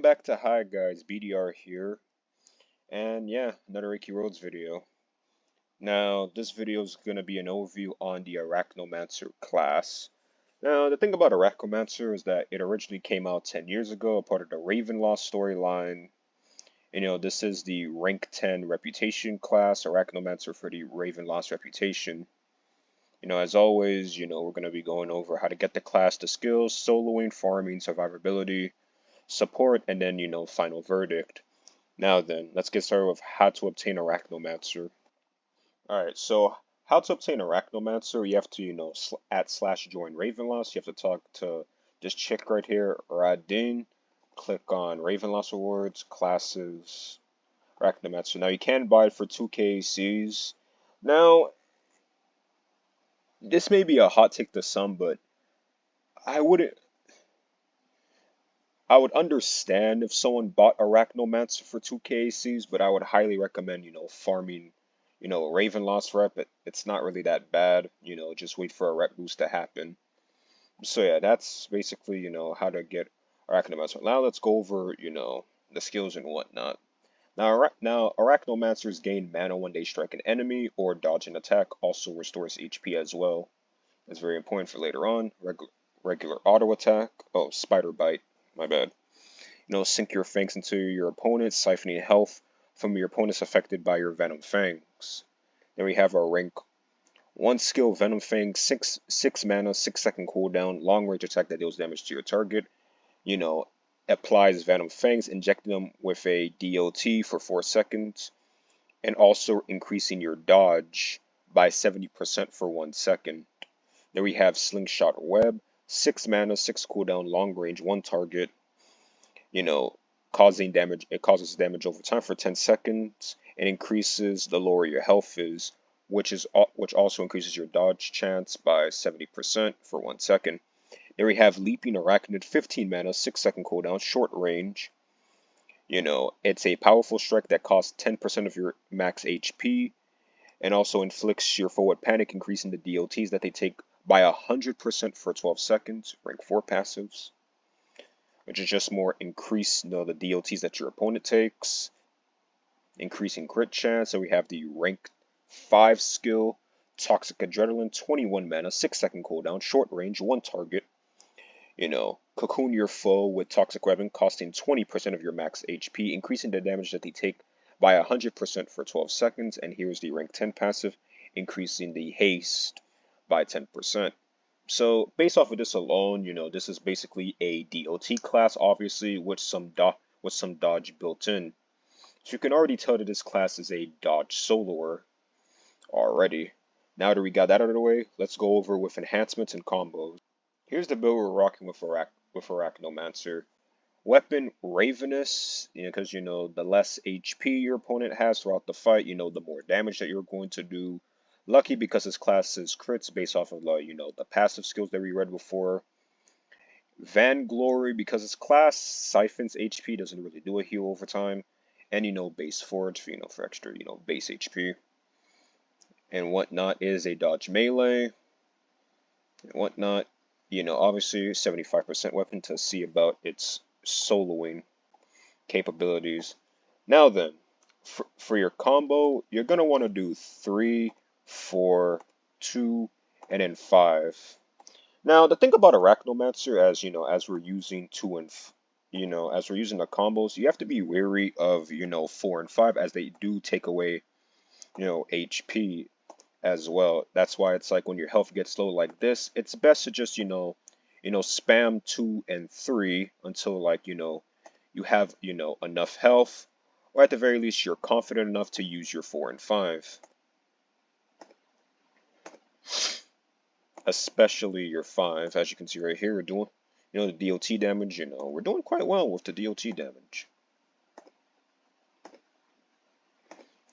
back to Hi Guys, BDR here, and yeah, another Reiki Roads video. Now, this video is going to be an overview on the Arachnomancer class. Now, the thing about Arachnomancer is that it originally came out 10 years ago, a part of the Ravenloft storyline. And, this is the rank 10 reputation class, Arachnomancer for the Ravenloft reputation. As always, we're going to be going over how to get the class, the skills, soloing, farming, survivability, support, and then, final verdict. Now then, let's get started with how to obtain Arachnomancer. Alright, so how to obtain Arachnomancer, you have to, @/join Ravenloft. You have to talk to this chick right here, Radin. Click on Ravenloft rewards, classes, Arachnomancer. Now you can buy it for 2k ACs. Now, this may be a hot take to some, but I would understand if someone bought Arachnomancer for 2k ACs, but I would highly recommend, farming, Ravenloft's rep. It's not really that bad, just wait for a rep boost to happen. So yeah, that's basically, how to get Arachnomancer. Now let's go over, the skills and whatnot. Now Arachnomancers gain mana when they strike an enemy or dodge an attack, also restores HP as well. That's very important for later on. Regular auto attack. Oh, spider bite. My bad. Sink your fangs into your opponent, siphoning health from your opponents affected by your Venom Fangs. Then we have our rank 1 skill, Venom Fangs, 6 mana, 6-second cooldown, long range attack that deals damage to your target. Applies Venom Fangs, injecting them with a DOT for 4 seconds, and also increasing your dodge by 70% for 1 second. Then we have Slingshot Web, 6 mana, 6 cooldown, long range, 1 target. Causing damage. It causes damage over time for 10 seconds and increases the lower your health is, which also increases your dodge chance by 70% for 1 second. Then we have Leaping Arachnid, 15 mana, 6-second cooldown, short range. It's a powerful strike that costs 10% of your max HP and also inflicts your forward panic, increasing the DOTs that they take by 100% for 12 seconds. Rank 4 passives, which is just more increase the DOTs that your opponent takes, increasing crit chance. So we have the rank 5 skill, Toxic Adrenaline, 21 mana, 6-second cooldown, short range, 1 target. Cocoon your foe with Toxic Weapon, costing 20% of your max HP, increasing the damage that they take by 100% for 12 seconds. And here's the rank 10 passive, increasing the haste by 10%. So based off of this alone, this is basically a DOT class, obviously, with some dodge built in. So you can already tell that this class is a dodge soloer already. Now that we got that out of the way, let's go over with enhancements and combos. Here's the build we're rocking with Arachnomancer. Weapon Ravenous, because the less HP your opponent has throughout the fight, the more damage that you're going to do. Lucky because his class is crits based off of the passive skills that we read before. Vanglory because his class siphons HP, doesn't really do a heal over time. And Base Forge for extra base HP. And whatnot is a dodge melee. And whatnot, obviously 75% weapon to see about its soloing capabilities. Now then, for your combo, you're gonna want to do 3, 4, 2, and then 5. Now the thing about Arachnomancer, as we're using as we're using the combos, you have to be wary of 4 and 5 as they do take away HP as well. That's why it's like when your health gets low like this, it's best to just spam 2 and 3 until you have enough health, or at the very least you're confident enough to use your 4 and 5. Especially your 5, as you can see right here, we're doing the DOT damage. We're doing quite well with the DOT damage.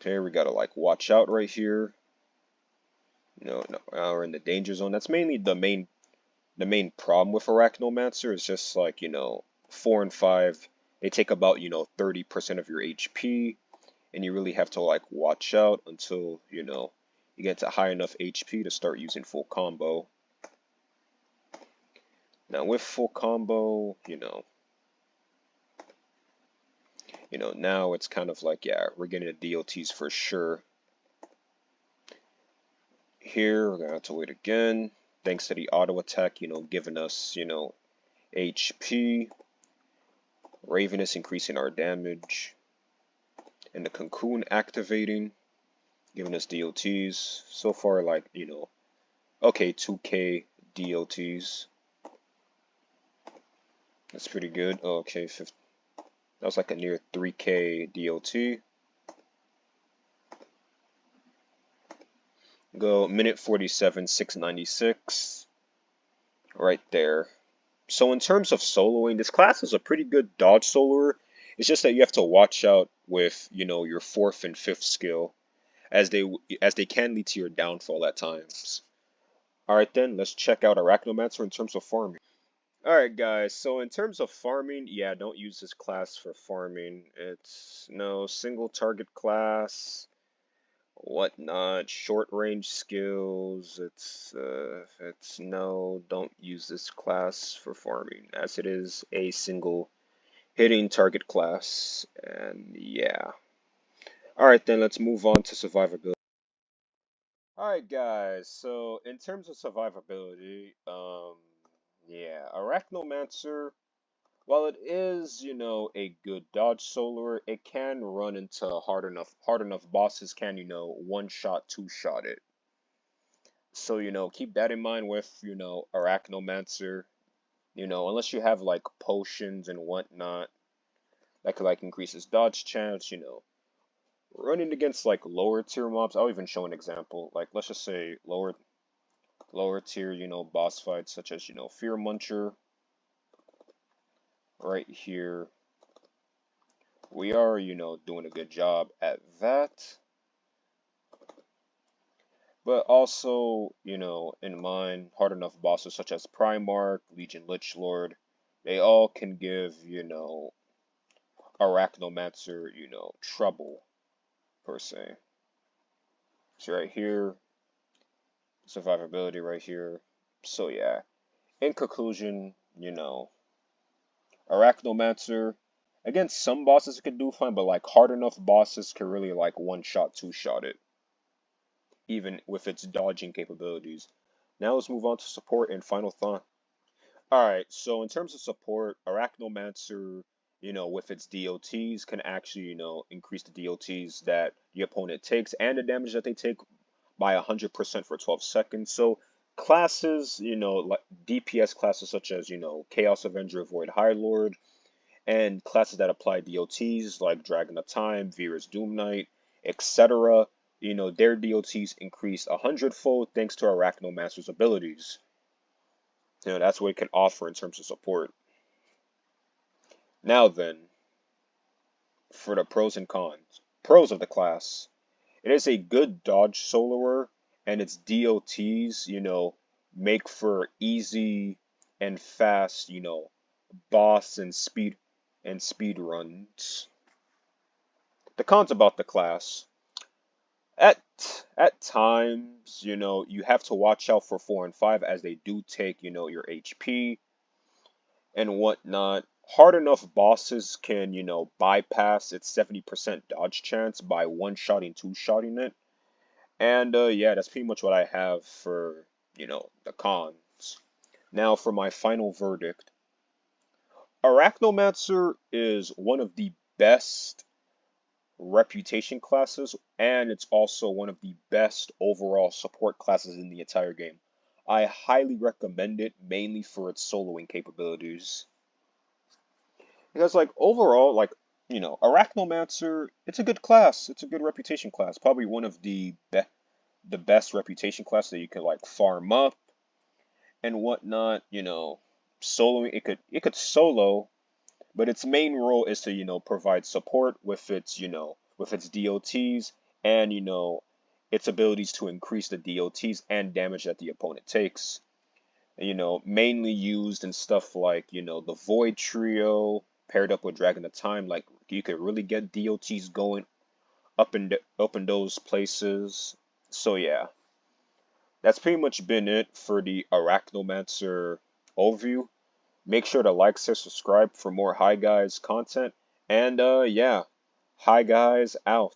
Okay, we gotta watch out right here. No, we're in the danger zone. That's mainly the main problem with Arachnomancer is just 4 and 5. They take about 30% of your HP, and you really have to watch out until you get to high enough HP to start using full combo. Now with full combo, You know, now it's kind of like, yeah, we're getting the DOTs for sure. Here, we're gonna have to wait again. Thanks to the auto attack, you know, giving us, you know, HP. Ravenous increasing our damage. And the Cocoon activating, giving us DOTs. So far, like, you know, okay, 2K DOTs. That's pretty good. Oh, okay, that was like a near 3K DOT. Go minute 47, 696. Right there. So in terms of soloing, this class is a pretty good dodge soloer. It's just that you have to watch out with, you know, your 4th and 5th skill, as they can lead to your downfall at times. Alright then, let's check out Arachnomancer in terms of farming. Alright guys, so in terms of farming, yeah, don't use this class for farming. It's no single target class, whatnot, short range skills. It's no, don't use this class for farming, as it is a single hitting target class. And yeah. Alright then, let's move on to survivability. Alright guys, so in terms of survivability, yeah, Arachnomancer, while it is, you know, a good dodge soloer, it can run into hard enough bosses can, you know, one shot, two shot it. So, you know, keep that in mind with, you know, Arachnomancer, you know, unless you have like potions and whatnot that could like increase his dodge chance, you know. Running against like lower tier mobs, I'll even show an example. Like let's just say lower tier, you know, boss fights such as, you know, Fear Muncher. Right here, we are, you know, doing a good job at that. But also, you know, in mind, hard enough bosses such as Primarch, Legion Lichlord, they all can give, you know, Arachnomancer, you know, trouble, per se. So right here, survivability right here. So yeah, in conclusion, you know, Arachnomancer, against some bosses it could do fine, but like hard enough bosses can really like one shot, two shot it, even with its dodging capabilities. Now let's move on to support and final thought. Alright, so in terms of support, Arachnomancer, you know, with its DOTs can actually, you know, increase the DOTs that the opponent takes and the damage that they take by 100% for 12 seconds. So classes, you know, like DPS classes such as, you know, Chaos Avenger, Void High Lord, and classes that apply DOTs like Dragon of Time, Vera's Doom Knight, etc. You know, their DOTs increase 100-fold thanks to Arachnomancer's abilities. You know, that's what it can offer in terms of support. Now then, for the pros and cons. Pros of the class. It is a good dodge soloer, and its DOTs, you know, make for easy and fast, you know, boss and speed runs. The cons about the class. At times, you know, you have to watch out for 4 and 5 as they do take, you know, your HP and whatnot. Hard enough bosses can, you know, bypass its 70% dodge chance by one-shotting, two-shotting it. And yeah, that's pretty much what I have for, you know, the cons. Now for my final verdict. Arachnomancer is one of the best reputation classes, and it's also one of the best overall support classes in the entire game. I highly recommend it, mainly for its soloing capabilities. Because like overall, like, you know, Arachnomancer, it's a good class. It's a good reputation class. Probably one of the best reputation class that you can like farm up and whatnot. You know, soloing it could solo, but its main role is to, you know, provide support with its, you know, with its DOTs and, you know, its abilities to increase the DOTs and damage that the opponent takes. And, you know, mainly used in stuff like, you know, the Void Trio paired up with Dragon of Time. Like you could really get DOTs going up in those places. So yeah, that's pretty much been it for the Arachnomancer overview. Make sure to like, share, subscribe for more Hi Guys content. And yeah, Hi guys, out.